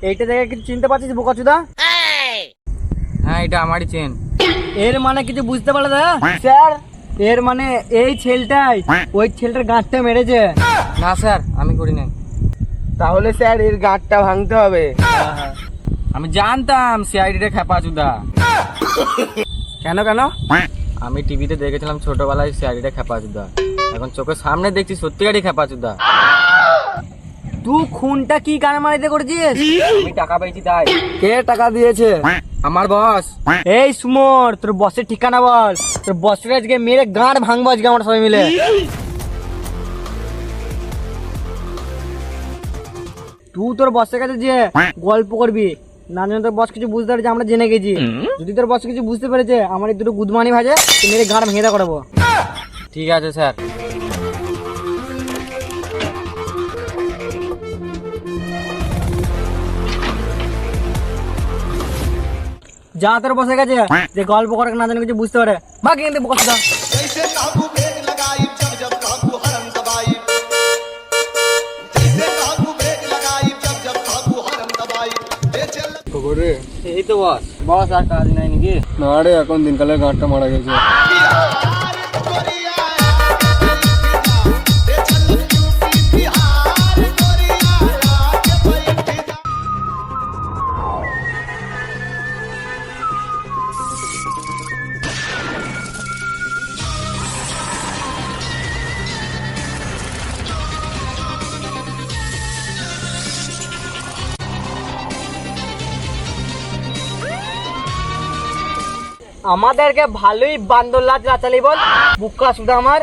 এইটা দেখে কিছু চিনতে পারছিস বোকাচুদা? হ্যাঁ এটা আমারই চেন। এর মানে কিছু বুঝতে পারলে দাদা? স্যার এর মানে এই ছেলেটাই ওই ছেলেটার গাঁটটা মেরেছে। না স্যার আমি করি নাই। তাহলে স্যার এর গাঁটটা ভাঙতে হবে। আমি জানতাম সিআইডিটা খেপাচুদা। কেন কেন? আমি টিভিতে দেখেছিলাম ছোটবেলায় সিআইডিটা খেপাচুদা, এখন চোখের সামনে দেখছি সত্যিকারই খেপাচুদা। তুই খুনটা কি কারমারিতে করেছিস? আমি টাকা পেয়েছি তাই। কে টাকা দিয়েছে? আমার বস। এই সুমর, তোর বসের ঠিকানা বল। তোর বসের আজকে মেরে গাঁড় ভাঙবো আজকে আমরা সবাই মিলে। তুই তোর বসের কাছে যে গল্প করবি, না জানি তোর বস কিছু বুঝতে পারে যে আমরা জেনে গেছি। যদি তোর বস কিছু বুঝতে পেরেছে আমার এই দুটো গুদমানি ভাজে মেরে গাঁড় ভেঙে দেওয়া করাবো। ঠিক আছে স্যার। যা তোর বসের কাছে যে গল্প করে না জানি কিছু বুঝতে পারে, বা কিন্তু বসটা जैसे काबू ब्रेक लगाई जब जब काबू हरम दबाई जैसे काबू ब्रेक लगाई जब जब काबू हरम दबाई ये चल খবর রে? এই তো बस बस আর কাজ নাই নাকি? না রে, এখন দিনকালের গাঁটটা মারা গেছে। गोरिया ये चल यूपी बिहार गोरिया आके बैठी আমাদেরকে ভালোই বান্দর লাচ রাচালি বল বুকা শুধু আমার।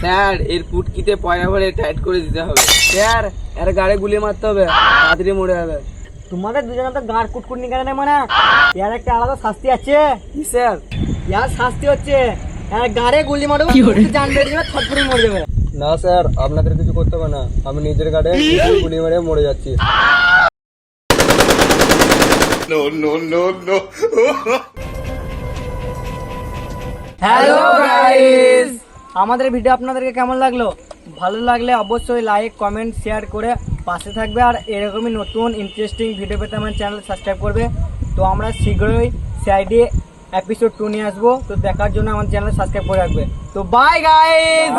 স্যার এর পুটকিতে পয়সা ভরে টাইট করে দিতে হবে। স্যার এর গাড়ি গুলি মারতে হবে, তাড়াতাড়ি মরে যাবে। তোমাদের দুজনে তো গাঁড় কুটকুট নিকালে নেই মানে ইয়ার একটা আলাদা শাস্তি আছে। কি স্যার? ইয়ার শাস্তি হচ্ছে এর গাড়ে গুলি মারো, জান বেরিয়ে যাবে, ছটফড়ে মরে যাবে। না স্যার, আপনাদের কিছু করতে হবে না, আমি নিজের গাড়ি গুলি মেরে মরে যাচ্ছি। হ্যালো গাইস, আমাদের ভিডিও আপনাদেরকে কেমন লাগলো? ভালো লাগলে অবশ্যই লাইক কমেন্ট শেয়ার করে পাশে থাকবে। আর এরকমই নতুন ইন্টারেস্টিং ভিডিও পেতে আমার চ্যানেল সাবস্ক্রাইব করবে। তো আমরা শীঘ্রই সিআইডি এপিসোড 2 নিয়ে আসবো, তো দেখার জন্য আমার চ্যানেল সাবস্ক্রাইব করে রাখবে। তো বাই গাইস।